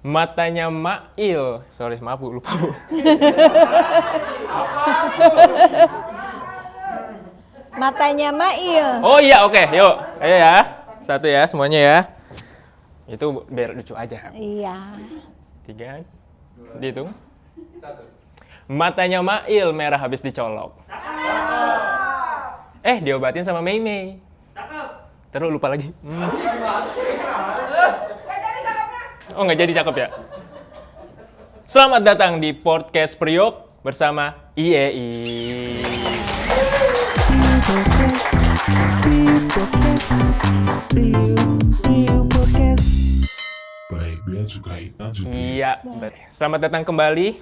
Matanya Mail. Sorry, maaf Bu, lupa Bu. Matanya Mail. Oh iya, oke, yuk. Ayo ya. Satu ya, semuanya ya. Itu biar lucu aja. Iya. 3, dihitung. 1. Matanya Mail merah habis dicolok. Diobatin sama Mei Mei. Terus lupa lagi. Oh, nggak jadi cakep ya? Selamat datang di podcast Priok bersama IEI. Iya, selamat datang kembali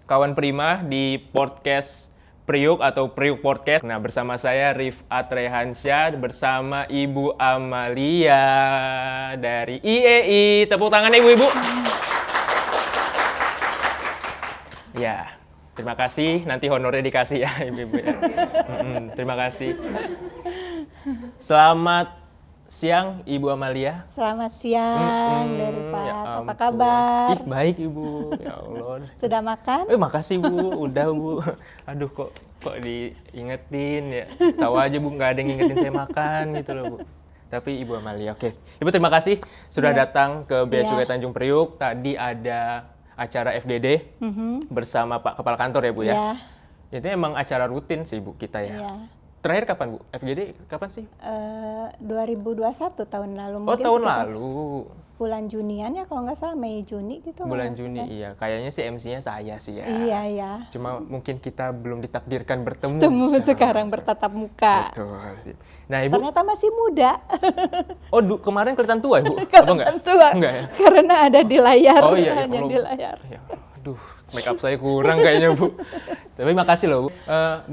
kawan Prima di podcast Priuk atau Priuk Podcast. Nah, bersama saya Rifat Rehansyah bersama Ibu Amalia dari IEI. Tepuk tangan Ibu-ibu. Ya, terima kasih. Nanti honornya dikasih ya Ibu-ibu ya. Terima kasih. Selamat siang Ibu Amalia. Selamat siang, Rifat. Ya apa kabar? Ih, baik Ibu. Ya Allah. Sudah makan? Makasih Bu, udah Bu. Aduh kok diingetin ya. Tahu aja Bu, nggak ada yang ngingetin saya makan gitu loh Bu. Tapi Ibu Amalia, oke. Ibu terima kasih sudah datang ke Bea Cukai Tanjung Priuk. Tadi ada acara FGD bersama Pak Kepala Kantor ya Bu ya. Itu emang acara rutin sih Bu kita ya. Iya. Terakhir kapan Bu? FGD kapan sih? 2021 tahun lalu. Oh, tahun lalu. Bulan Junian ya kalau nggak salah, Mei Juni gitu. Bulan Juni, iya. Kayaknya sih MC-nya saya sih ya. Iya, ya. Cuma mungkin kita belum ditakdirkan bertemu. Sekarang bertatap muka. Betul sih. Nah, Ibu. Ternyata masih muda. Oh, kemarin kelihatan tua, Ibu? Apa enggak? Tua. Enggak ya? Karena ada di layar. Oh iya, hanya di layar. Ya, aduh, make up saya kurang kayaknya, Bu. Tapi makasih loh, Bu.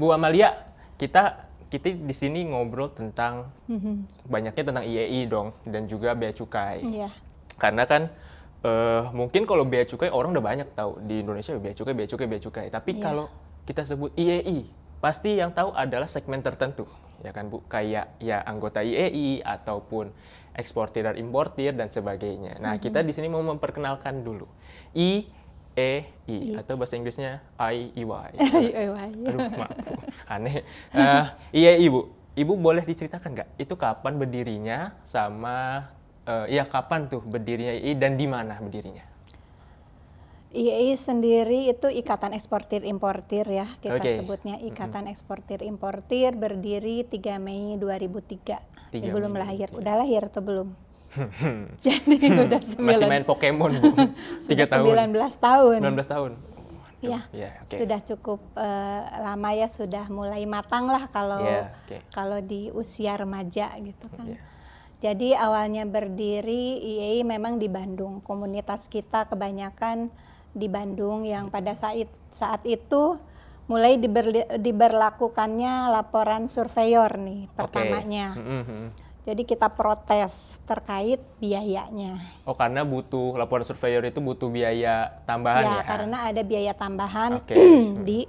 Bu Amalia, kita di sini ngobrol tentang banyaknya tentang IEI dong dan juga Bea Cukai. Iya. Karena kan mungkin kalau Bea Cukai orang udah banyak tahu di Indonesia Bea Cukai. Tapi kalau kita sebut IEI, pasti yang tahu adalah segmen tertentu, ya kan Bu? Kayak ya anggota IEI ataupun eksportir dan importir dan sebagainya. Nah, kita di sini mau memperkenalkan dulu IEI atau bahasa Inggrisnya IEY. Aduh, maaf Bu. Aneh. IEI Bu, Ibu boleh diceritakan nggak? Itu kapan berdirinya sama kapan tuh berdirinya IEI dan di mana berdirinya? IEI sendiri itu Ikatan Eksportir Importir ya, kita sebutnya Ikatan Eksportir Importir, berdiri 3 Mei 2003. Belum lahir. Udah lahir atau belum? Jadi udah 9. Masih main Pokemon Bu. 3 tahun. 19 tahun. 19 tahun. Ya, sudah cukup lama ya, sudah mulai matang lah kalau di usia remaja gitu kan. Jadi awalnya berdiri IEI memang di Bandung. Komunitas kita kebanyakan di Bandung yang pada saat itu mulai diberlakukannya laporan surveyor nih pertamanya. Jadi kita protes terkait biayanya. Oh, karena butuh laporan surveyor itu butuh biaya tambahan ya? Karena ada biaya tambahan di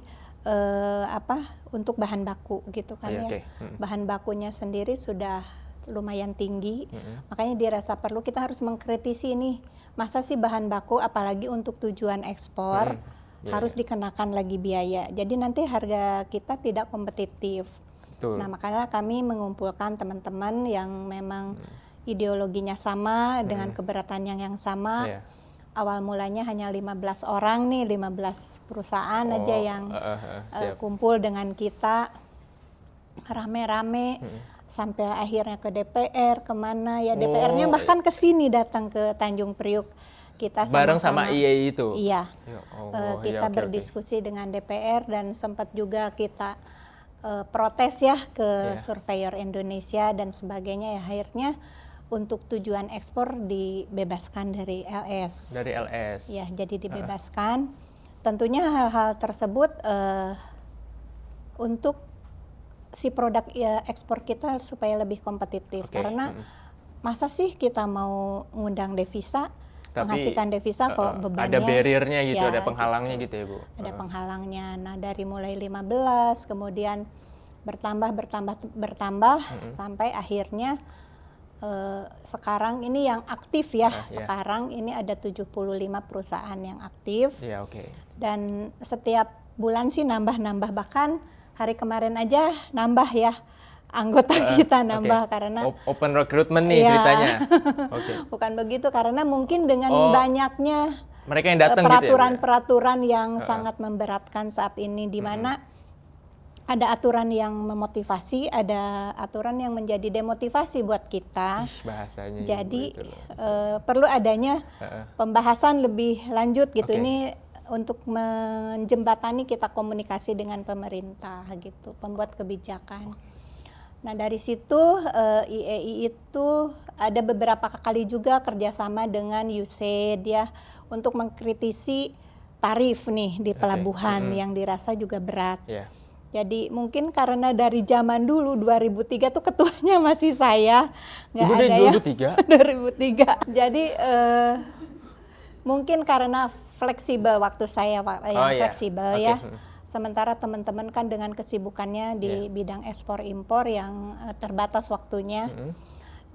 untuk bahan baku gitu kan ya. Bahan bakunya sendiri sudah lumayan tinggi, makanya dirasa perlu kita harus mengkritisi nih, masa sih bahan baku apalagi untuk tujuan ekspor harus dikenakan lagi biaya, jadi nanti harga kita tidak kompetitif. Nah, makanya kami mengumpulkan teman-teman yang memang ideologinya sama dengan keberatan yang sama. Awal mulanya hanya 15 orang nih, 15 perusahaan aja yang kumpul dengan kita rame-rame. Sampai akhirnya ke DPR, kemana ya, DPR-nya bahkan ke sini datang ke Tanjung Priuk. Kita bareng sama IEI itu? Iya, kita berdiskusi dengan DPR dan sempat juga kita protes ya ke Surveyor Indonesia dan sebagainya ya, akhirnya untuk tujuan ekspor dibebaskan dari LS. Dari LS? Ya, jadi dibebaskan. Tentunya hal-hal tersebut untuk si produk ekspor kita supaya lebih kompetitif, karena masa sih kita mau ngundang devisa, menghasilkan devisa kok bebannya ada barriernya gitu, ada penghalangnya gitu ya Bu? Ada penghalangnya. Nah, dari mulai 15 kemudian bertambah sampai akhirnya sekarang ini yang aktif ya, ya. sekarang ini ada 75 perusahaan yang aktif. Ya, oke. Dan setiap bulan sih nambah-nambah, bahkan hari kemarin aja nambah ya, anggota kita nambah karena open recruitment nih ceritanya. Oke. Bukan begitu, karena mungkin dengan banyaknya mereka yang datang peraturan-peraturan yang sangat memberatkan saat ini, di mana ada aturan yang memotivasi, ada aturan yang menjadi demotivasi buat kita. Bahasanya. Jadi perlu adanya pembahasan lebih lanjut gitu. Ini untuk menjembatani kita komunikasi dengan pemerintah gitu, pembuat kebijakan. Nah dari situ IEI itu ada beberapa kali juga kerjasama dengan USAID ya, untuk mengkritisi tarif nih di pelabuhan yang dirasa juga berat. Jadi mungkin karena dari zaman dulu 2003 tuh ketuanya masih saya, nggak ada ya. 2003. Jadi mungkin karena fleksibel waktu saya fleksibel ya. Sementara teman-teman kan dengan kesibukannya di bidang ekspor impor yang terbatas waktunya.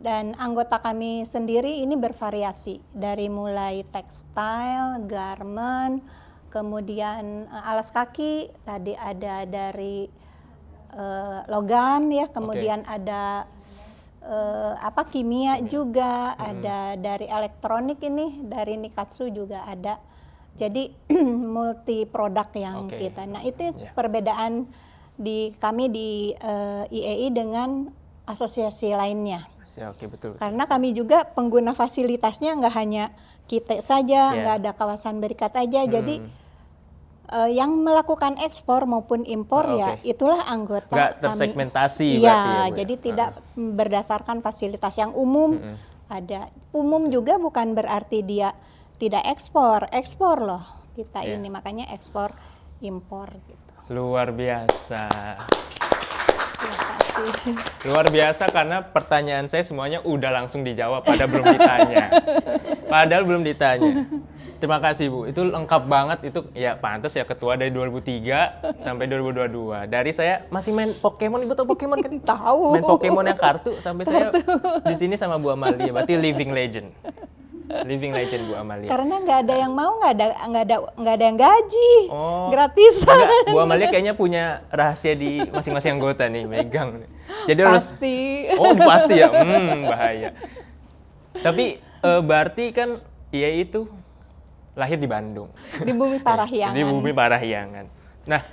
Dan anggota kami sendiri ini bervariasi dari mulai tekstil, garment, kemudian alas kaki, tadi ada dari logam ya, kemudian ada kimia juga, ada dari elektronik ini, dari Nikatsu juga ada. Jadi multi produk yang kita. Nah itu perbedaan kami di IEI dengan asosiasi lainnya. Betul. Karena kami juga pengguna fasilitasnya nggak hanya kita saja, nggak ada kawasan berikat aja. Jadi yang melakukan ekspor maupun impor ya itulah anggota nggak tersegmentasi kami. Berarti ya, Bu, ya? Jadi tidak berdasarkan fasilitas yang umum. Ada umum juga bukan berarti dia tidak ekspor loh kita ini, makanya ekspor impor gitu. Luar biasa. Luar biasa, karena pertanyaan saya semuanya udah langsung dijawab, padahal belum ditanya. Terima kasih Bu, itu lengkap banget, itu ya pantas ya ketua dari 2003 sampai 2022. Dari saya masih main Pokemon, Ibu tahu Pokemon kan? Tahu. Main Pokemon yang kartu sampai saya di sini sama Bu Amalia, berarti living legend. Living legend Bu Amalia. Karena nggak ada yang mau, nggak ada yang gaji, gratisan. Bu Amalia kayaknya punya rahasia di masing-masing anggota nih, megang. Jadi pasti. Pasti ya, bahaya. Tapi berarti kan IEI itu lahir di Bandung. Di Bumi Parahyangan. Di Bumi Parahyangan. Nah,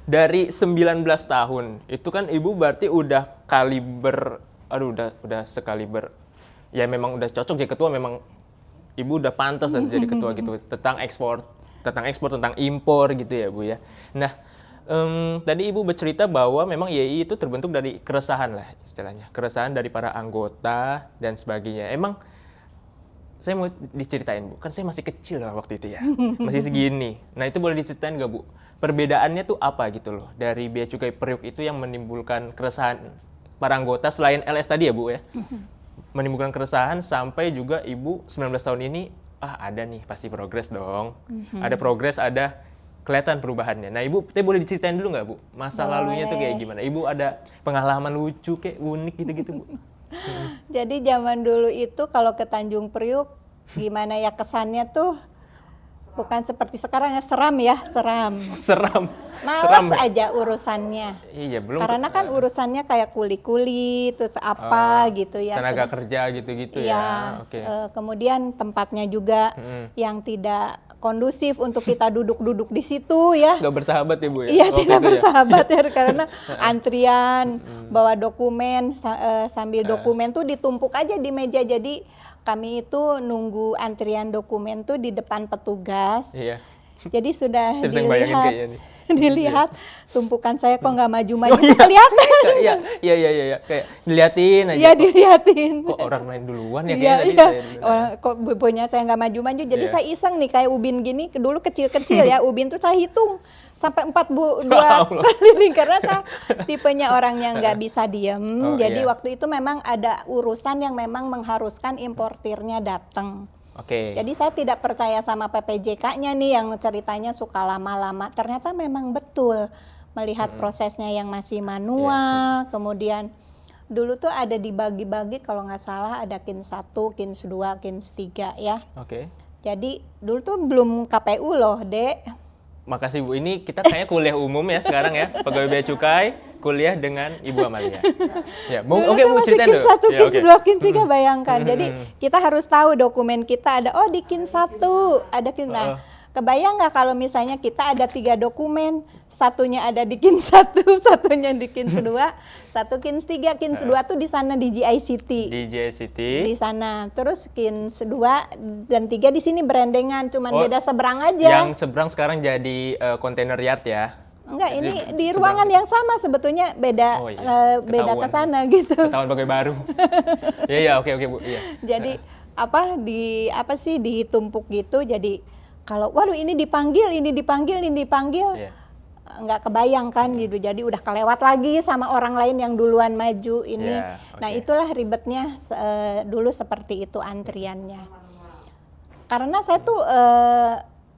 dari 19 tahun itu kan Ibu berarti udah kaliber, udah sekaliber. Ya memang udah cocok jadi ketua, memang Ibu udah pantas jadi ketua gitu, tentang ekspor, tentang impor gitu ya Bu ya. Nah, tadi Ibu bercerita bahwa memang IEI itu terbentuk dari keresahan lah istilahnya, keresahan dari para anggota dan sebagainya. Emang saya mau diceritain Bu, kan saya masih kecil lah waktu itu ya, masih segini. Nah itu boleh diceritain nggak Bu, perbedaannya tuh apa gitu loh, dari Bea Cukai Priok itu yang menimbulkan keresahan para anggota selain LS tadi ya Bu ya? Menimbulkan keresahan sampai juga Ibu 19 tahun ini ada nih pasti progres dong. Ada progres, ada kelihatan perubahannya. Nah Ibu, boleh diceritain dulu nggak Bu? Masa lalunya tuh kayak gimana? Ibu ada pengalaman lucu kayak unik gitu-gitu Bu? Jadi zaman dulu itu kalau ke Tanjung Priuk gimana ya kesannya tuh bukan seperti sekarang ya, seram. Males aja urusannya. Iya, belum. Karena kan urusannya kayak kuli-kuli, terus apa gitu ya. Tenaga kerja gitu-gitu ya. Kemudian tempatnya juga yang tidak kondusif untuk kita duduk-duduk di situ ya. Gak bersahabat ya Bu ya? Iya, tidak bersahabat ya, karena antrian, bawa dokumen, sambil dokumen tuh ditumpuk aja di meja. Jadi kami itu nunggu antrian dokumen tuh di depan petugas. Iya. Jadi sudah dilihat tumpukan saya kok nggak maju-maju, kelihatan. Iya, kayak diliatin aja. Iya, diliatin. Kok orang lain duluan ya kayaknya tadi. Orang kok punya saya nggak maju-maju, jadi saya iseng nih kayak ubin gini, dulu kecil-kecil ya ubin tuh saya hitung sampai 2 kali karena saya tipenya orang yang nggak bisa diem. Jadi waktu itu memang ada urusan yang memang mengharuskan importirnya datang. Jadi saya tidak percaya sama PPJK-nya nih yang ceritanya suka lama-lama. Ternyata memang betul melihat prosesnya yang masih manual, kemudian Dulu tuh ada dibagi-bagi kalau nggak salah ada KINS 1, KINS 2, KINS 3 ya. Oke. Jadi dulu tuh belum KPU loh, Dek. Makasih Bu, ini kita kayaknya kuliah umum ya sekarang ya, pegawai bea cukai, kuliah dengan Ibu Amalia. Ya, Dulu oke tuh Bu, masih ceritain KINS dulu. 1, Ya, KINS oke. 2, KINS 3 bayangkan. Jadi kita harus tahu dokumen kita ada, oh di KINS 1 ada KINS. Nah, kebayang nggak kalau misalnya kita ada 3 dokumen, satunya ada di KINS 1, satunya di KINS 2, satu KINS 3, KINS 2 tuh di sana di GICT. Di JCT. Di sana. Terus KINS 2 dan 3 di sini berendengan, cuman Oh, beda seberang aja. Yang seberang sekarang jadi kontainer yard ya. Enggak, ini di ruangan yang sama sebetulnya beda Oh, iya. beda Ketahuan. ke sana gitu. Ketahuan pegawai baru. Iya, oke Bu. Iya. Jadi ditumpuk gitu, jadi kalau waduh ini dipanggil, ini dipanggil Iya. nggak kebayang kan gitu, jadi udah kelewat lagi sama orang lain yang duluan maju ini. Iya, Nah oke. itulah ribetnya dulu seperti itu antriannya. Karena saya tuh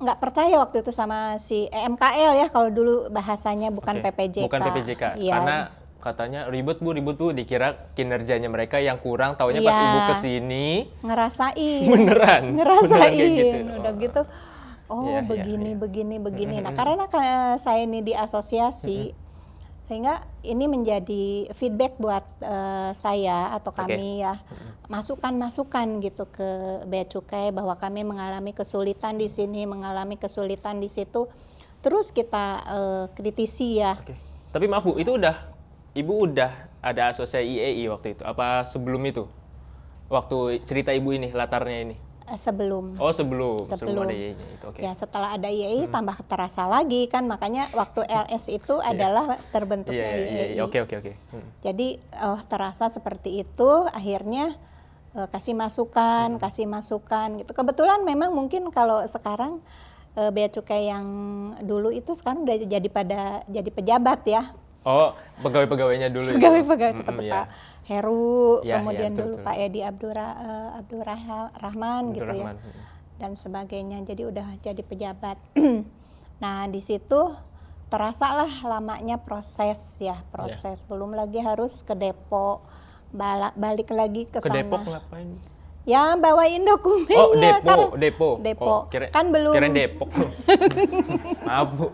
nggak percaya waktu itu sama si EMKL ya, kalau dulu bahasanya bukan Oke. PPJK. Bukan PPJK. Iya. Karena katanya ribet Bu, dikira kinerjanya mereka yang kurang, taunya pas Iya. Ibu kesini ngerasain. beneran Ngerasain. kayak gitu. Udah gitu. Oh, Iya, begini, iya. begini. Nah, karena saya ini di asosiasi, sehingga ini menjadi feedback buat saya atau kami ya, masukan-masukan gitu ke Bea Cukai bahwa kami mengalami kesulitan di sini, mengalami kesulitan di situ. Terus kita kritisi ya. Oke. Tapi maaf Bu, itu Ibu udah ada asosiasi IEI waktu itu? Apa sebelum itu? Waktu cerita Ibu ini, latarnya ini? Sebelum. Oh sebelum Sebelum. ada IEI-nya itu, oke. Ya setelah ada IEI tambah terasa lagi kan, makanya waktu LS itu adalah terbentuknya IEI. Iya, oke. Jadi terasa seperti itu, akhirnya kasih masukan gitu. Kebetulan memang mungkin kalau sekarang Bea Cukai yang dulu itu sekarang udah jadi pejabat ya. Oh, pegawai-pegawainya dulu. Pegawai-pegawai itu. seperti Iya. Pak Heru, Iya, kemudian betul, dulu betul. Pak Edi Abdurrahman gitu ya. Rahman. Dan sebagainya, jadi udah jadi pejabat. Nah di situ terasa lah lamanya proses. Belum lagi harus ke depo, balik lagi ke Ke sana. Depok ngapain? Ya bawain dokumennya. Oh, Depo. Oh, Kan belum. Kirain Depok. Maaf Bu.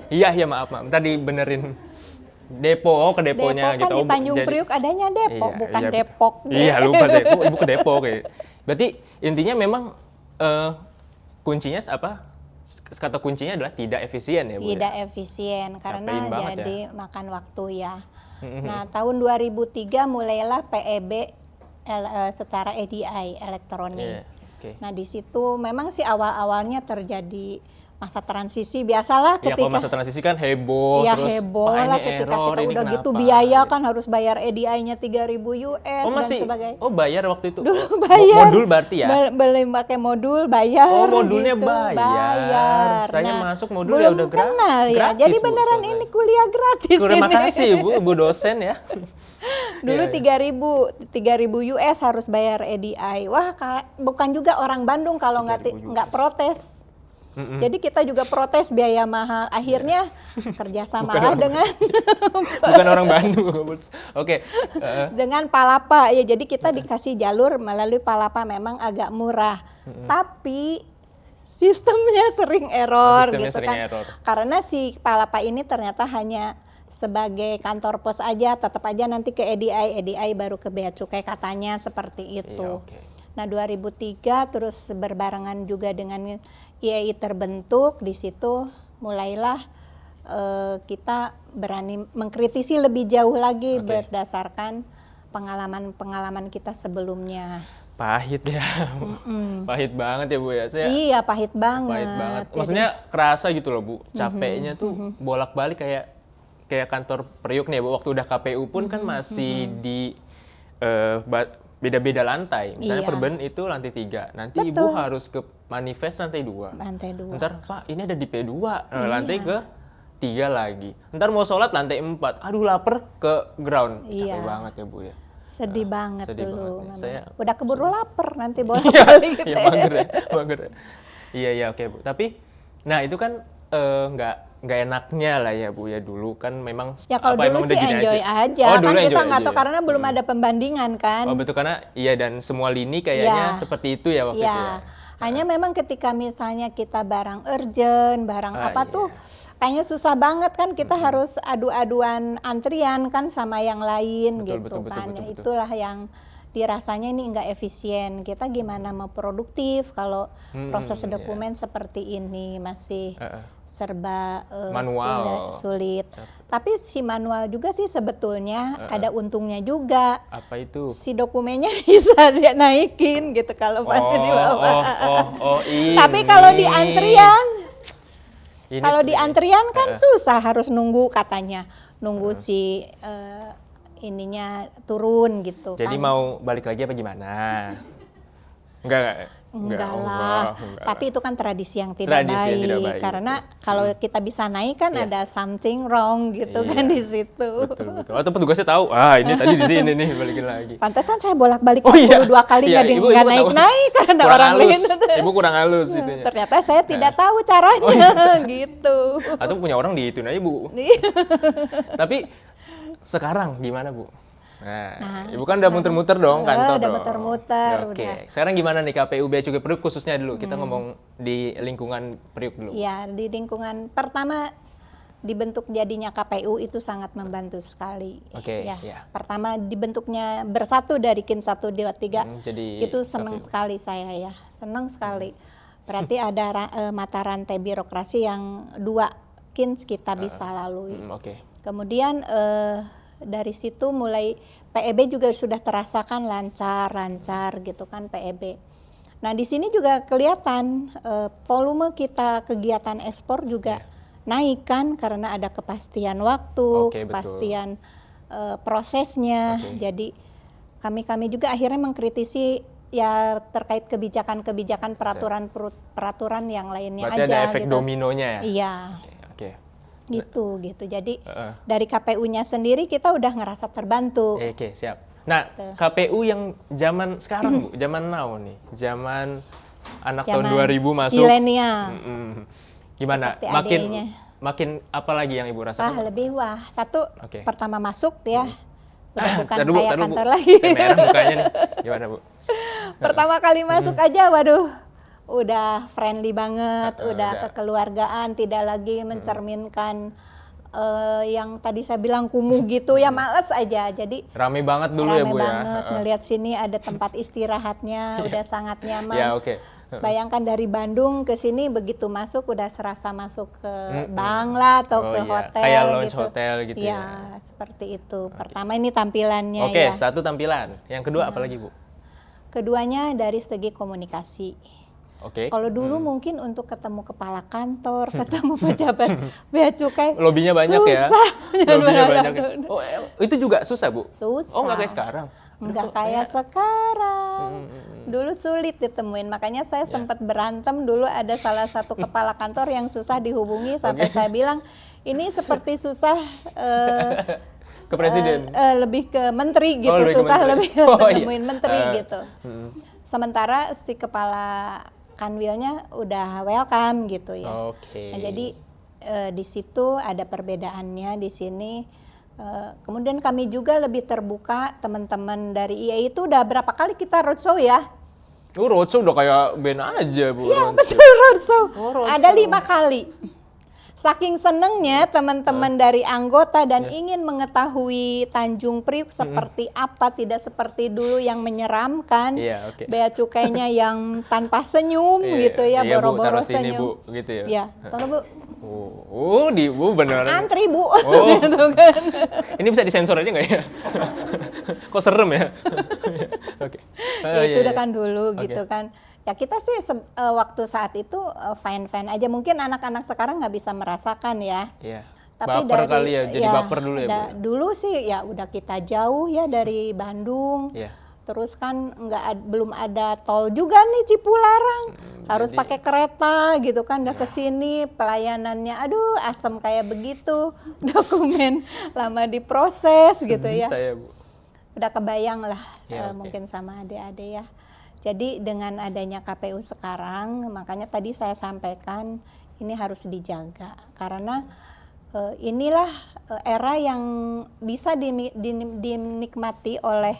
Iya, maaf. Tadi benerin. Depo, ke deponya Depo kan gitu. di Tanjung Priuk adanya depo, Iya, bukan iya, Depok. Iya, lupa Depok. Ibu ke Depok kayak. Berarti intinya memang kuncinya apa? Kata kuncinya adalah tidak efisien ya Bu. Tidak Ya? efisien karena Capein banget jadi makan waktu ya. Nah tahun 2003 mulailah PEB secara EDI elektronik. Iya, oke. Nah di situ memang sih awal-awalnya terjadi masa transisi, biasalah Iya, ketika kalau masa transisi kan heboh, ya terus heboh "Wah, lah ini ketika error, kita ini udah gitu kenapa?" biaya Gitu. kan harus bayar EDI-nya 3.000 US Oh, dan masih. sebagainya. Oh, bayar waktu itu. Dulu bayar. Modul berarti ya? Beli pakai modul bayar. Oh, modulnya gitu. bayar. Saya masuk modul ya belum udah kenal ya. gratis, Jadi Bu, beneran selesai. ini kuliah gratis. Terima ini. kasih Bu dosen ya. Dulu Iya, 3.000 US harus bayar EDI. Wah, bukan juga orang Bandung kalau 3.000 nggak protes. Jadi kita juga protes biaya mahal. Akhirnya kerjasamalah dengan Bukan orang Bandung. Oke. dengan Palapa ya. Jadi kita dikasih jalur melalui Palapa memang agak murah. Tapi sistemnya sering error Sistemnya gitu sering kan. error. Karena si Palapa ini ternyata hanya sebagai kantor pos aja, tetap aja nanti ke EDI baru ke Bea Cukai katanya seperti itu. Iya, oke. Nah 2003 terus berbarengan juga dengan IEI terbentuk, di situ mulailah kita berani mengkritisi lebih jauh lagi berdasarkan pengalaman kita sebelumnya. Pahit ya. Pahit banget ya Bu ya. Iya pahit banget. Pahit banget. Jadi, Maksudnya kerasa gitu loh Bu. Capeknya tuh bolak-balik kayak kantor Priuk nih Bu. Waktu udah KPU pun kan masih di beda-beda lantai. Misalnya Iya. Perben itu lantai 3. Nanti Betul. Ibu harus ke manifest lantai 2. lantai 2. Ntar Pak ini ada di P2. Lantai ke 3 lagi. Ntar mau sholat lantai 4. Aduh lapar ke ground. Capek Iya. banget ya Bu ya. Sedih banget sedih dulu. banget. Memang. Udah keburu lapar nanti bolak-balik gitu Ya mager ya. Iya oke Bu. Tapi nah itu kan nggak enaknya lah ya Bu ya, dulu kan memang Ya kalau emang dulu sih udah gini enjoy aja, Oh, kan dulu kita enjoy nggak aja tahu ya? karena belum ada pembandingan kan. Oh betul, karena iya, dan semua lini kayaknya Iya. seperti itu ya waktu itu ya. Hanya memang ketika misalnya kita barang urgent, barang apa iya. tuh kayaknya susah banget kan, kita harus adu-aduan antrian kan sama yang lain Betul, gitu betul, kan. betul, Ya, betul. itulah yang dirasanya ini nggak efisien. Kita gimana mau produktif kalau proses iya. dokumen seperti ini masih serba Manual. sulit. Tapi si manual juga sih sebetulnya ada untungnya juga. Apa itu? Si dokumennya bisa dia naikin gitu kalau pas dibawa. Ini. Tapi kalau di antrian, Ini kalau di antrian kan susah, harus nunggu katanya, nunggu si ininya turun gitu. Jadi kan. mau balik lagi apa gimana? Enggak Enggak. Tapi itu kan tradisi yang tidak, Tradisi yang tidak baik. Karena kalau kita bisa naik kan ada something wrong gitu kan di situ. Betul. Atau petugasnya tahu, ini tadi di sini nih, balikin lagi. Pantesan saya bolak-balik 42 kali Iya, Ibu nggak tahu. naik-naik karena Kurang orang halus. lain. Ibu kurang halus itunya. Ternyata saya tidak tahu caranya gitu. Atau punya orang diituin aja Bu. Tapi sekarang gimana Bu? Nah, Ibu kan udah muter-muter dong kantor udah dong. muter-muter, Oke. udah. Sekarang gimana nih KPU Bea Cukai Priok khususnya dulu? Kita ngomong di lingkungan Priok dulu. Ya, di lingkungan pertama dibentuk jadinya KPU itu sangat membantu sekali. Oke, ya. ya. Pertama dibentuknya bersatu dari KIN 1, 2, 3. Jadi Itu senang sekali saya ya. Senang sekali. Berarti ada mata rantai birokrasi yang 2 KIN kita bisa lalui. Oke. Kemudian dari situ mulai PEB juga sudah terasakan lancar gitu kan PEB. Nah di sini juga kelihatan volume kita kegiatan ekspor juga naik kan, karena ada kepastian waktu, kepastian prosesnya. Jadi kami juga akhirnya mengkritisi ya terkait kebijakan-kebijakan peraturan yang lainnya. Berarti aja. ada efek gitu. dominonya ya? Iya. Oke. Gitu. Jadi dari KPU-nya sendiri kita udah ngerasa terbantu. Oke, siap. Nah, KPU yang zaman sekarang Bu, zaman now nih, zaman anak tahun 2000 masuk. Milenial. Gimana? Makin apa lagi yang Ibu rasakan? Lebih satu pertama masuk ya. Udah bukan kayak kantor Bu. lagi. Saya merah mukanya nih. Gimana Bu? Pertama kali masuk aja, waduh. Udah friendly banget, udah kekeluargaan, tidak lagi mencerminkan yang tadi saya bilang kumuh gitu ya, males aja. Jadi rame banget dulu ya Bu ya. Rame banget, ngelihat sini ada tempat istirahatnya, udah sangat nyaman. Ya, oke. Bayangkan dari Bandung ke sini begitu masuk udah serasa masuk ke bank lah atau ke hotel kayak lounge gitu. hotel gitu ya. Seperti itu. Pertama ini tampilannya ya. Satu tampilan. Yang kedua apa lagi Bu? Keduanya dari segi komunikasi. Kalau dulu mungkin untuk ketemu kepala kantor, ketemu pejabat bea cukai, lobinya banyak susah. ya. Lobinya banyak. Oh, itu juga susah Bu? Susah. Oh, nggak kayak sekarang? Nggak kayak sekarang. Dulu sulit ditemuin, makanya saya sempat berantem. Dulu ada salah satu kepala kantor yang susah dihubungi sampai saya bilang ini seperti susah ke presiden, lebih ke menteri gitu, susah lebih nemuin menteri gitu. Sementara si kepala kanwilnya udah welcome gitu ya. Nah, jadi di situ ada perbedaannya di sini. Kemudian kami juga lebih terbuka, teman-teman dari IAI itu udah berapa kali kita roadshow ya? Roadshow udah kayak band aja Bu. Iya betul, roadshow. Ada 5 kali. Saking senengnya teman-teman dari anggota dan ingin mengetahui Tanjung Priok seperti apa, tidak seperti dulu yang menyeramkan, bea cukainya yang tanpa senyum gitu ya, boro-boro senyum. Bu, gitu ya. Ya, tahu Bu. Di Bu beneran. Antri Bu, gitu kan. Ini bisa disensor aja nggak ya? Kok serem ya? Itu udah kan dulu gitu kan. Ya kita sih waktu saat itu fine-fine aja. Mungkin anak-anak sekarang nggak bisa merasakan ya. Iya. Tapi baper kali ya, jadi baper dulu ya Bu. Dulu sih ya udah kita jauh ya dari Bandung. Iya. Terus kan belum ada tol juga nih Cipularang. Harus pakai kereta gitu kan, udah kesini pelayanannya aduh asem kayak begitu. Dokumen lama diproses gitu ya. Ya Bu. Udah kebayang lah mungkin sama adik-adik ya. Jadi dengan adanya KPU sekarang, makanya tadi saya sampaikan ini harus dijaga karena inilah era yang bisa dinikmati oleh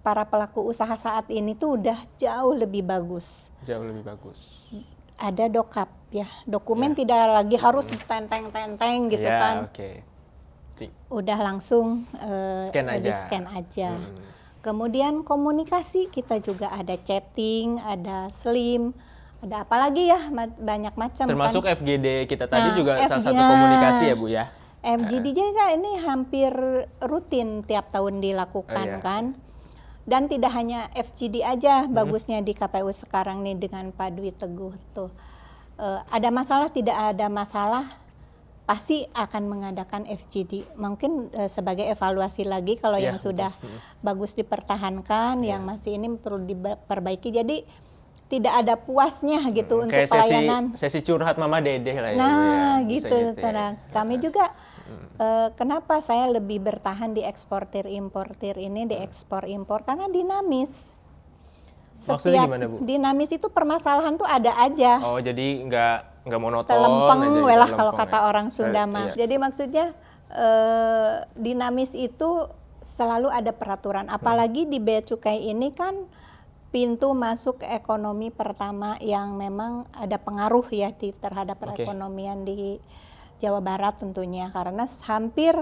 para pelaku usaha saat ini tuh udah jauh lebih bagus. Jauh lebih bagus. Ada dokap ya, dokumen tidak lagi harus tenteng-tenteng gitu kan. Okay. Udah langsung scan aja. Kemudian komunikasi kita juga ada chatting, ada slim, ada apa lagi ya, banyak macam. Termasuk kan. FGD kita tadi juga salah satu komunikasi ya Bu ya. FGD juga ini hampir rutin tiap tahun dilakukan kan. Dan tidak hanya FGD aja, bagusnya di KPU sekarang nih dengan Pak Dwi Teguh tuh. Ada masalah, tidak ada masalah, pasti akan mengadakan FGD. Mungkin sebagai evaluasi lagi kalau yang sudah bagus dipertahankan, yang masih ini perlu diperbaiki. Jadi tidak ada puasnya gitu untuk pelayanan. Sesi curhat Mama Dedeh lah ya. Nah, Bu, ya. gitu. Kami juga kenapa saya lebih bertahan di eksportir importir ini, di ekspor impor karena dinamis. Maksudnya gimana, Bu? Dinamis itu permasalahan tuh ada aja. Oh, jadi nggak monoton. Telempeng aja, welah kalau kata orang Sunda mah. Iya. Jadi maksudnya dinamis itu selalu ada peraturan. Apalagi di bea cukai ini kan pintu masuk ekonomi pertama yang memang ada pengaruh ya terhadap perekonomian di Jawa Barat tentunya. Karena hampir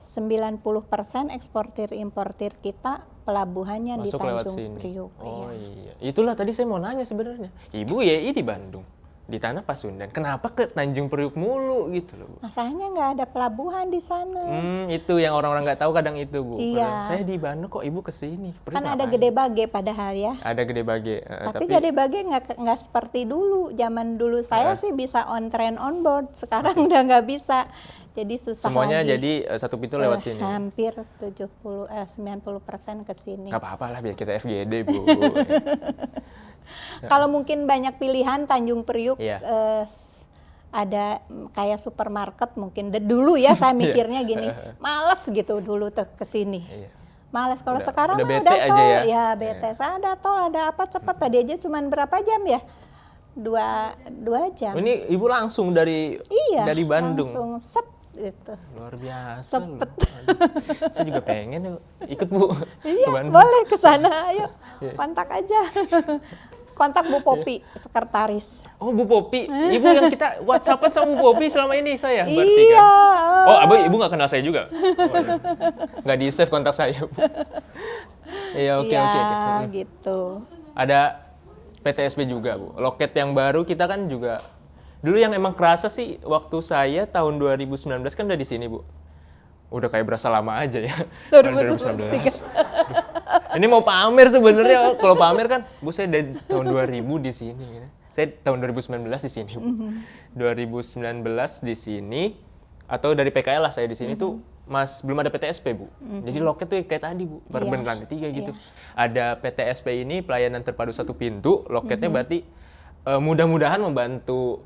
90% eksportir importir kita pelabuhannya masuk di Tanjung Priok. Oh iya. Itulah tadi saya mau nanya sebenarnya. Ibu YI di Bandung, di Tanah Pasundan. Kenapa ke Tanjung Priok mulu gitu loh, Bu? Masalahnya nggak ada pelabuhan di sana. Itu yang orang-orang nggak tahu kadang itu, Bu. Iya. Saya di Bandung kok Ibu kesini. Kan ada Gede Bage padahal ya. Ada Gede Bage. Tapi Gede Bage nggak seperti dulu. Zaman dulu saya sih bisa on train on board. Sekarang udah nggak bisa. Jadi susah semuanya lagi. Jadi satu pintu lewat sini. Hampir 90% ke sini. Nggak apa-apa lah biar kita FGD, Bu. Kalau mungkin banyak pilihan Tanjung Priuk ada kayak supermarket mungkin dulu ya saya mikirnya gini, males gitu dulu tuh ke sini. Males kalau sekarang udah udah aja tol ya. bete saya ada tol, ada apa cepet tadi aja cuman berapa jam ya? Dua jam. Ini Ibu langsung dari Bandung. Langsung set gitu. Luar biasa. Cepet. Saya juga pengen ikut Bu. Iya, ke Bandung. boleh ke sana, ayo kontak aja. Kontak Bu Popi, sekretaris. Oh, Bu Popi. Ibu yang kita WhatsAppan sama Bu Popi selama ini saya berarti iya. kan. Oh, Ibu nggak kenal saya juga. Nggak di-save kontak saya, Bu. Iya, oke. Gitu. Ada PTSP juga, Bu. Loket yang baru kita kan juga dulu yang emang kerasa sih waktu saya tahun 2019 kan udah di sini, Bu. Udah kayak berasa lama aja ya. 2019. Ini mau pamer sebenarnya. Kalau pamer kan, Bu, saya dari tahun 2000 di sini. Saya tahun 2019 di sini, Bu. 2019 di sini atau dari PKL lah saya di sini tuh belum ada PTSP, Bu. Jadi loket tuh kayak tadi, Bu, bareng lantai 3 gitu. Ada PTSP ini pelayanan terpadu satu pintu, loketnya berarti mudah-mudahan membantu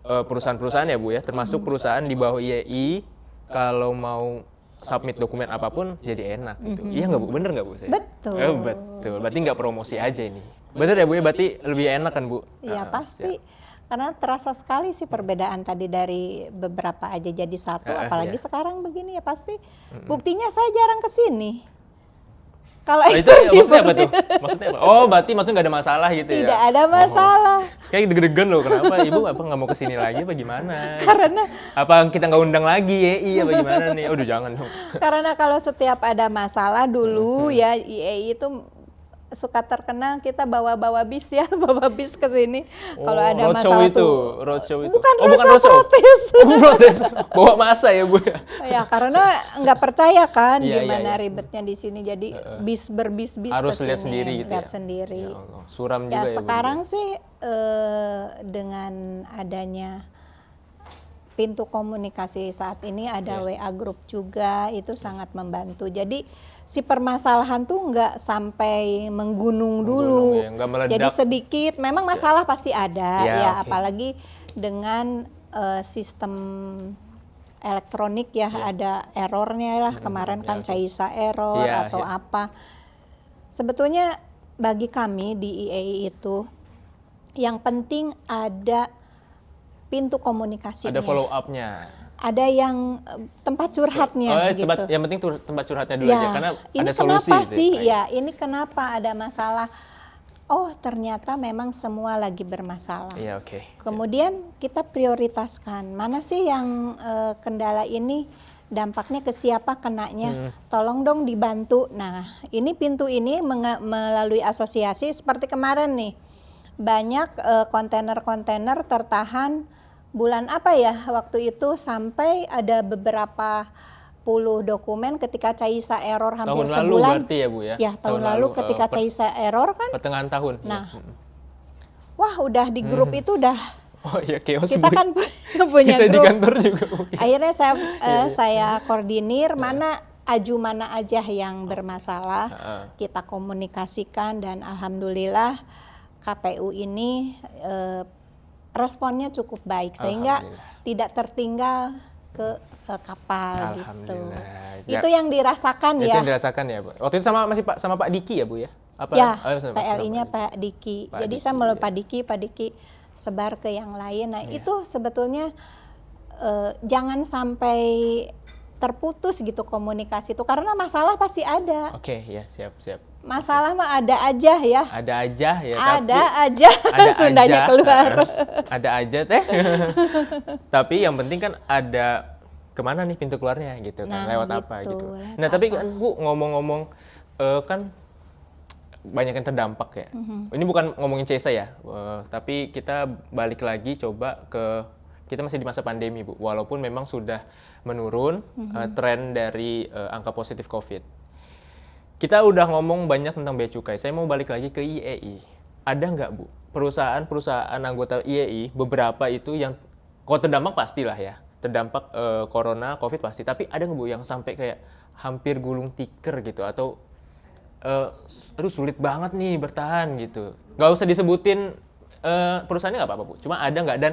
perusahaan-perusahaan ya, Bu ya, termasuk perusahaan di bawah IEI kalau mau submit dokumen apapun jadi enak gitu. Iya nggak, Bu? Bener nggak, Bu? Saya? Betul. Betul. Berarti nggak promosi aja ini. Bener ya, Bu ya? Berarti lebih enak kan, Bu? Iya pasti. Karena terasa sekali sih perbedaan tadi dari beberapa aja jadi satu, apalagi sekarang begini ya pasti. Buktinya saya jarang kesini. Kalau itu maksudnya apa tuh? Maksudnya apa? Oh, berarti maksudnya nggak ada masalah gitu ya? Tidak ada masalah. Kayak deg-degan loh, kenapa? Ibu nggak mau kesini lagi apa gimana? Karena apa kita nggak undang lagi ya? Iya, apa gimana nih? Aduh, jangan dong. Karena kalau setiap ada masalah dulu ya IEI itu suka terkenal kita bawa bis ya, bawa bis ke sini. Kalau ada masalah roadshow itu. Bukan roadshow, protes. Protes. Bawa masa ya, Bu. Ya, karena nggak percaya kan gimana iya. ribetnya di sini. Jadi berbis harus ke lihat sini, sendiri gitu lihat ya. sendiri. Ya Allah. Suram juga ya, Sekarang Bu. sih dengan adanya pintu komunikasi saat ini ada WA group juga, itu sangat membantu. Jadi si permasalahan tuh nggak sampai menggunung dulu. Ya, nggak meledak. Jadi sedikit, memang masalah pasti ada ya, okay. apalagi dengan sistem elektronik ya, ada errornya lah. Kemarin kan Caisa error atau apa. Sebetulnya bagi kami di IEI itu yang penting ada pintu komunikasinya. Ada follow up-nya. Ada yang tempat curhatnya gitu. Yang penting tempat curhatnya dulu aja, karena ini ada solusi. Kenapa sih? Ya, ini kenapa ada masalah? Oh, ternyata memang semua lagi bermasalah. Iya, oke. Kemudian kita prioritaskan, mana sih yang kendala ini dampaknya ke siapa kenanya? Tolong dong dibantu. Nah, ini pintu ini melalui asosiasi seperti kemarin nih. Banyak kontainer-kontainer tertahan bulan apa ya waktu itu, sampai ada beberapa puluh dokumen ketika Caisa error hampir tahun sebulan. Lalu berarti ya Bu ya? Ya, tahun lalu ketika Caisa error kan. Pertengahan tahun. Nah, wah udah di grup itu udah. Oh ya, chaos kita Bu. kan punya kita grup. Di kantor juga Bu. Akhirnya saya koordinir mana aja yang bermasalah. Kita komunikasikan dan alhamdulillah KPU ini responnya cukup baik sehingga tidak tertinggal ke kapal gitu. Itu yang dirasakan ya. Itu yang dirasakan ya, Bu. Waktu itu sama Pak Diki ya, Bu ya? Ya, PLI-nya Pak Diki. Jadi saya melalui Pak Diki sebar ke yang lain. Nah, itu sebetulnya jangan sampai terputus gitu komunikasi itu, karena masalah pasti ada. Oke, ya, siap. Masalah mah ada aja ya. Ada aja ya. Ada aja. Sundanya keluar. Ada aja teh. Tapi yang penting kan ada kemana nih pintu keluarnya gitu kan, lewat apa gitu. Nah tapi kan Bu ngomong-ngomong kan banyak yang terdampak ya. Ini bukan ngomongin Caisa ya, tapi kita balik lagi coba ke, kita masih di masa pandemi Bu, walaupun memang sudah menurun tren dari angka positif COVID. Kita udah ngomong banyak tentang bea cukai, saya mau balik lagi ke IEI. Ada nggak Bu perusahaan anggota IEI, beberapa itu yang kalau terdampak pastilah ya, terdampak corona, COVID pasti, tapi ada nggak Bu yang sampai kayak hampir gulung tikar gitu, atau aduh sulit banget nih bertahan gitu. Nggak usah disebutin perusahaannya nggak apa-apa Bu, cuma ada nggak? Dan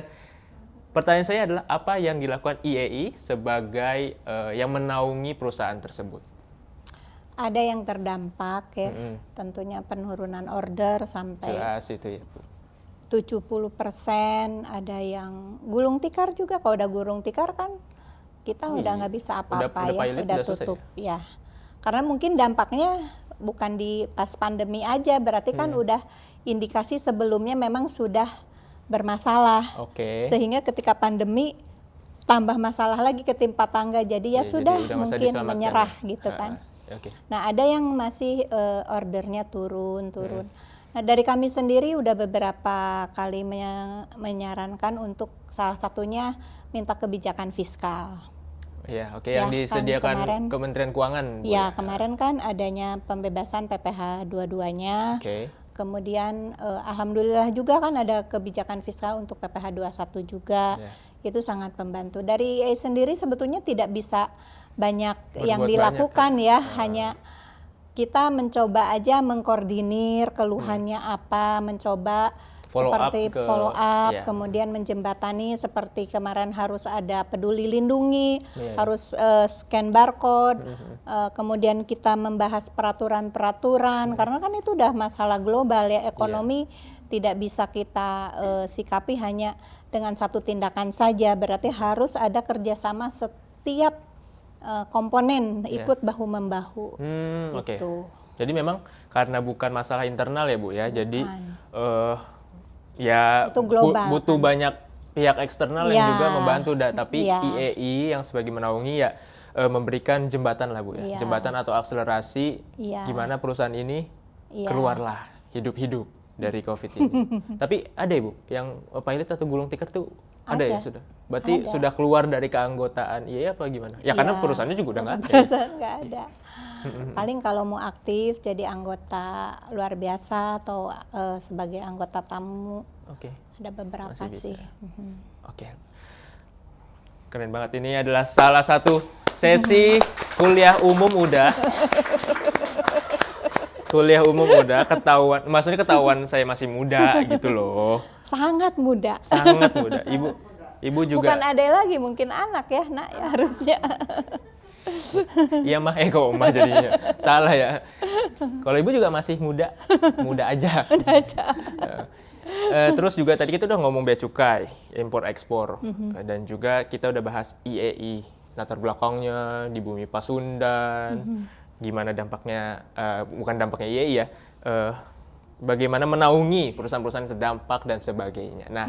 pertanyaan saya adalah apa yang dilakukan IEI sebagai yang menaungi perusahaan tersebut? Ada yang terdampak ya, tentunya penurunan order sampai jelas itu ya Bu. 70%, ada yang gulung tikar juga. Kalau udah gulung tikar kan kita udah nggak bisa apa-apa ya, udah tutup ya. Karena mungkin dampaknya bukan di pas pandemi aja, berarti kan udah indikasi sebelumnya memang sudah bermasalah. Sehingga ketika pandemi tambah masalah lagi ketimpa tangga, jadi ya sudah mungkin menyerah gitu kan. Nah ada yang masih ordernya turun. Nah dari kami sendiri udah beberapa kali menyarankan untuk salah satunya minta kebijakan fiskal. Ya, yang disediakan kemarin, Kementerian Keuangan. Ya, kemarin kan adanya pembebasan PPh 22-nya. Kemudian alhamdulillah juga kan ada kebijakan fiskal untuk PPh 21 juga. Itu sangat membantu. Dari IEI sendiri sebetulnya tidak bisa banyak yang dilakukan ya, hanya kita mencoba aja mengkoordinir keluhannya apa, mencoba follow up, kemudian menjembatani seperti kemarin harus ada peduli lindungi, harus scan barcode, kemudian kita membahas peraturan-peraturan, karena kan itu udah masalah global ya, ekonomi tidak bisa kita sikapi hanya dengan satu tindakan saja, berarti harus ada kerjasama setiap komponen ikut bahu-membahu. Gitu. Jadi memang karena bukan masalah internal ya Bu ya, jadi ya butuh banyak pihak eksternal yang juga membantu, tapi IEI yang sebagai menaungi ya memberikan jembatan lah Bu ya, jembatan atau akselerasi gimana perusahaan ini keluarlah hidup-hidup dari COVID ini. Tapi ada ya Bu yang pilot atau gulung tikar tuh ada ya sudah? Berarti sudah keluar dari keanggotaan IEI apa gimana? Ya karena perusahaannya juga udah nggak ada. Perusahaan nggak ada. Paling kalau mau aktif jadi anggota luar biasa atau sebagai anggota tamu, ada beberapa sih. Keren banget, ini adalah salah satu sesi kuliah umum udah. Kuliah umum udah, maksudnya ketahuan saya masih muda gitu loh. Sangat muda. Sangat muda. Ibu juga. Bukan adek lagi, mungkin anak ya, nak ya harusnya. Iya mah, kok mah jadinya. Salah ya. Kalau ibu juga masih muda aja. Terus juga tadi kita udah ngomong bea cukai, impor ekspor, dan juga kita udah bahas IEI, latar belakangnya di bumi Pasundan, gimana dampaknya, bukan dampaknya IEI ya, bagaimana menaungi perusahaan-perusahaan yang terdampak dan sebagainya. Nah,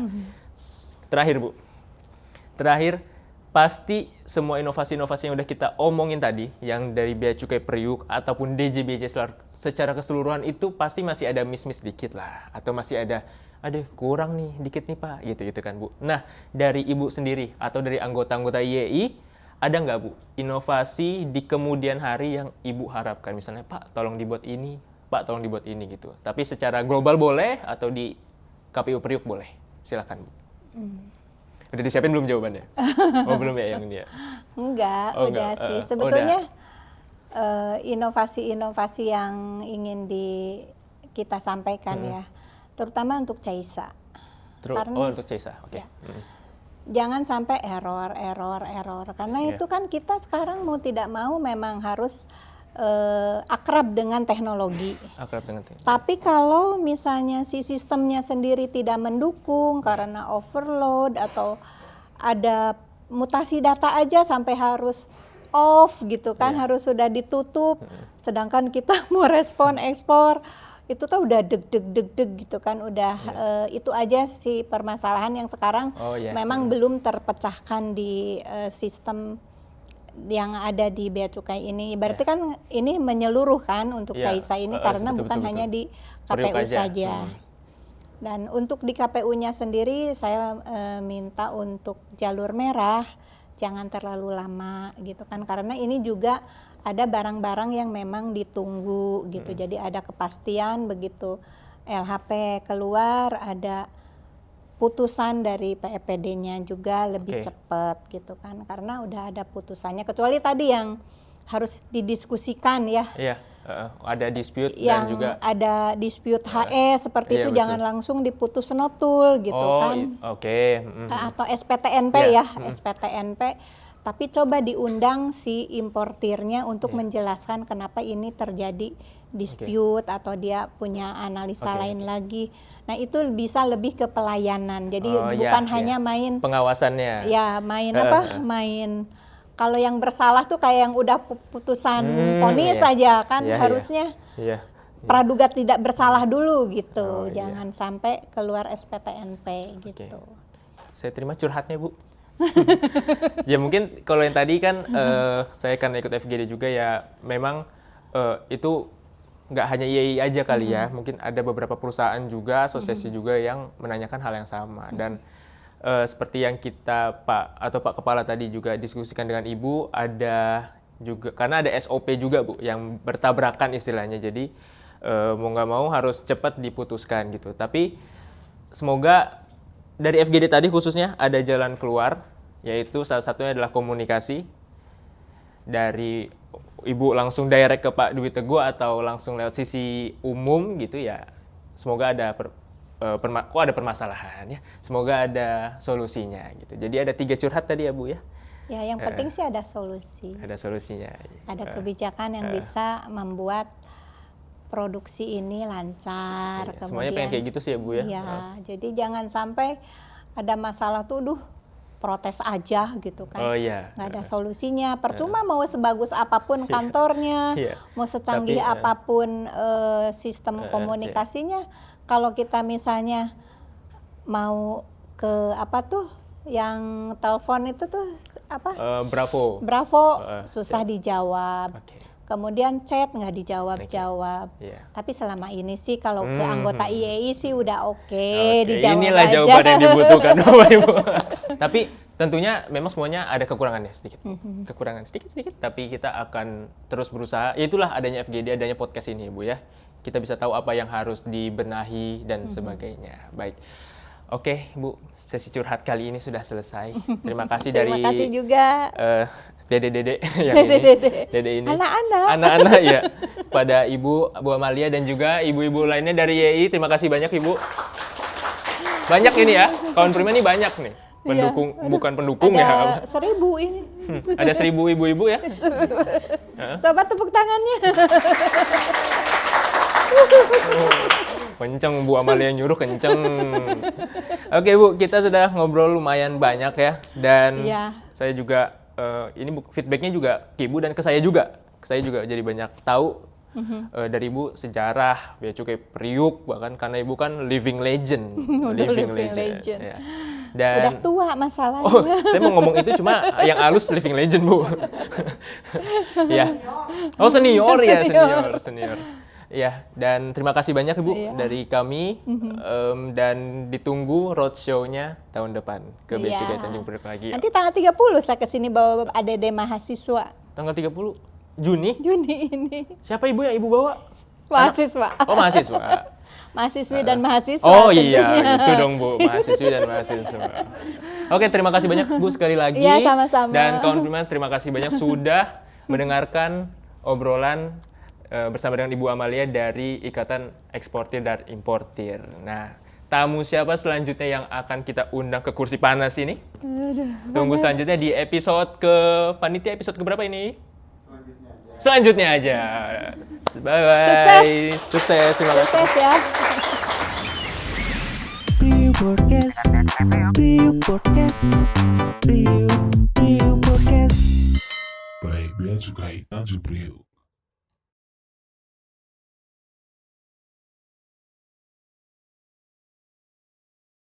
terakhir pasti semua inovasi-inovasi yang udah kita omongin tadi, yang dari bea cukai periuk ataupun DJBJ secara keseluruhan itu pasti masih ada miss-miss dikit lah, atau masih ada, aduh kurang nih, dikit nih Pak, gitu kan Bu. Nah, dari Ibu sendiri atau dari anggota-anggota IEI, ada nggak Bu inovasi di kemudian hari yang Ibu harapkan? Misalnya, Pak tolong dibuat ini, Pak tolong dibuat ini gitu. Tapi secara global boleh atau di KPU Priuk boleh? Silakan Bu. Udah disiapin belum jawabannya? Oh belum ya yang ini ya? Enggak, udah sih. Sebetulnya inovasi-inovasi yang ingin kita sampaikan ya, terutama untuk CAISA. Untuk CAISA, oke. Ya. Jangan sampai error. Karena itu kan kita sekarang mau tidak mau memang harus akrab dengan teknologi. Tapi kalau misalnya si sistemnya sendiri tidak mendukung karena overload atau ada mutasi data aja sampai harus off gitu kan, harus sudah ditutup. Sedangkan kita mau respon ekspor itu tuh udah deg gitu kan, udah itu aja sih permasalahan yang sekarang memang belum terpecahkan di sistem yang ada di bea cukai ini. Berarti kan ini menyeluruh kan untuk CAISA ini karena bukan hanya di KPU saja. Dan untuk di KPU-nya sendiri saya minta untuk jalur merah jangan terlalu lama gitu kan, karena ini juga ada barang-barang yang memang ditunggu gitu. Jadi ada kepastian begitu LHP keluar, ada putusan dari PEPD-nya juga lebih cepat gitu kan, karena udah ada putusannya, kecuali tadi yang harus didiskusikan ya. Iya, ada dispute yang dan juga ada dispute HE seperti itu, jangan langsung diputus notul gitu kan. Atau SPTNP SPTNP. Tapi coba diundang si importirnya untuk menjelaskan kenapa ini terjadi dispute atau dia punya analisa lain lagi. Nah, itu bisa lebih ke pelayanan. Jadi bukan hanya main pengawasannya. Ya, main main kalau yang bersalah tuh kayak yang udah putusan vonis saja kan, harusnya praduga tidak bersalah dulu gitu. Jangan sampai keluar SPTNP gitu. Saya terima curhatnya, Bu. Ya mungkin kalau yang tadi kan saya karena ikut FGD juga ya, memang itu nggak hanya IEI aja kali ya, mungkin ada beberapa perusahaan juga, asosiasi juga yang menanyakan hal yang sama. Dan seperti yang kita Pak Kepala tadi juga diskusikan dengan Ibu, ada juga karena ada SOP juga Bu yang bertabrakan istilahnya, jadi mau nggak mau harus cepat diputuskan gitu. Tapi semoga dari FGD tadi khususnya ada jalan keluar, yaitu salah satunya adalah komunikasi dari Ibu langsung direct ke Pak Dwi Teguh atau langsung lewat sisi umum gitu ya. Semoga ada kok ada permasalahan ya, semoga ada solusinya gitu. Jadi ada 3 curhat tadi ya Bu ya. Ya, yang penting sih ada solusi. Ada solusinya. Ada kebijakan yang bisa membuat produksi ini lancar. Kemudian, semuanya pengen kayak gitu sih ya Bu ya. Iya, jadi jangan sampai ada masalah tuh, protes aja gitu kan. Nggak ada solusinya. Percuma mau sebagus apapun kantornya, mau secanggih apapun sistem komunikasinya, kalau kita misalnya mau ke yang telepon itu tuh Bravo. Susah dijawab. Kemudian chat nggak dijawab-jawab. Tapi selama ini sih kalau ke anggota IEI sih udah dijawab inilah aja. Jawaban yang dibutuhkan Bapak Ibu. Tapi tentunya memang semuanya ada kekurangannya sedikit. Kekurangan sedikit-sedikit, tapi kita akan terus berusaha. Itulah adanya FGD, adanya podcast ini Bu ya. Kita bisa tahu apa yang harus dibenahi dan sebagainya. Baik. Oke, Bu, sesi curhat kali ini sudah selesai. Terima kasih dari Terima kasih juga. Dede yang Dede ini. Anak-anak ya. Pada Ibu Amalia dan juga ibu-ibu lainnya dari YI, terima kasih banyak Ibu. Banyak ini ya, kawan Prima ini banyak nih. Pendukung, bukan pendukung ada 1000 ini. Ada 1000 ibu-ibu ya. Coba tepuk tangannya. Kenceng Bu Amalia nyuruh kenceng. Oke Bu, kita sudah ngobrol lumayan banyak ya. Dan Iya. saya juga, ini feedbacknya juga ke Ibu dan ke saya juga. Saya juga jadi banyak tahu dari Ibu sejarah Bea Cukai Priuk, bahkan karena Ibu kan living legend. Living legend. Ya. Udah Dan tua masalahnya. oh, saya mau ngomong itu cuma yang halus living legend Bu. Ya. Oh senior ya, senior. Ya, dan terima kasih banyak Ibu dari kami dan ditunggu roadshow-nya tahun depan ke Bea Cukai Tanjung Priok lagi. Nanti tanggal 30 saya kesini bawa adik-adik mahasiswa. Tanggal 30 Juni? Juni ini. Siapa Ibu yang Ibu bawa? Mahasiswa. Oh, mahasiswa. Mahasiswi dan mahasiswa. Oh tentunya. iya, itu dong Bu, mahasiswi dan mahasiswa. Oke, terima kasih banyak Bu sekali lagi. Iya, sama-sama. Dan kawan Prima, terima kasih banyak sudah mendengarkan obrolan bersama dengan Ibu Amalia dari Ikatan Eksportir dan Importir. Nah, tamu siapa selanjutnya yang akan kita undang ke kursi panas ini? Tunggu selanjutnya di episode panitia episode keberapa ini? Selanjutnya aja. Bye-bye. Sukses. Terima kasih. Sukses ya. Priuk Podcast, Priuk Podcast, Priuk Podcast. By Bea Cukai Tanjung Priok.